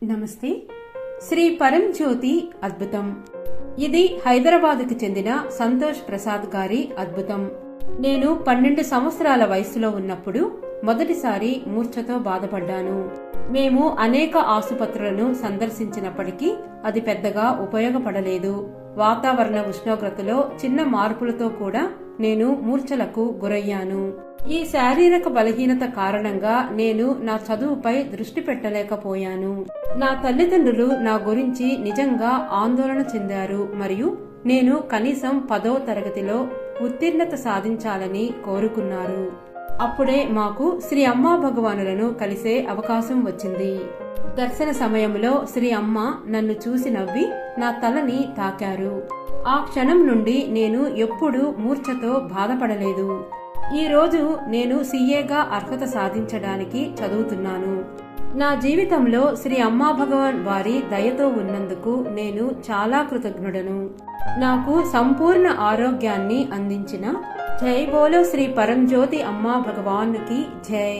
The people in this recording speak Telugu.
నమస్తే. శ్రీ పరంజ్యోతి అద్భుతం. ఇది హైదరాబాద్కు చెందిన సంతోష్ ప్రసాద్ గారి అద్భుతం. నేను 12 సంవత్సరాల వయసులో ఉన్నప్పుడు మొదటిసారి మూర్ఛతో బాధపడ్డాను. మేము అనేక ఆసుపత్రులను సందర్శించినప్పటికీ అది పెద్దగా ఉపయోగపడలేదు. వాతావరణ ఉష్ణోగ్రతలో చిన్న మార్పులతో కూడా నేను మూర్ఛలకు గురయ్యాను. ఈ శారీరక బలహీనత కారణంగా నేను నా చదువుపై దృష్టి పెట్టలేకపోయాను. నా తల్లిదండ్రులు నా గురించి నిజంగా ఆందోళన చెందారు మరియు నేను కనీసం 10వ తరగతిలో ఉత్తీర్ణత సాధించాలని కోరుకున్నారు. అప్పుడే మాకు శ్రీ అమ్మా భగవానులను కలిసే అవకాశం వచ్చింది. దర్శన సమయంలో శ్రీ అమ్మ నన్ను చూసి నవ్వి నా తలని తాకారు. ఆ క్షణం నుండి నేను ఎప్పుడూ మూర్ఛతో బాధపడలేదు. ఈ రోజు నేను సీఏగా అర్హత సాధించడానికి చదువుతున్నాను. నా జీవితంలో శ్రీ అమ్మా భగవాన్ వారి దయతో ఉన్నందుకు నేను చాలా కృతజ్ఞుడను. నాకు సంపూర్ణ ఆరోగ్యాన్ని అందించిన జై బోలో శ్రీ పరంజ్యోతి అమ్మా భగవాన్కి జై.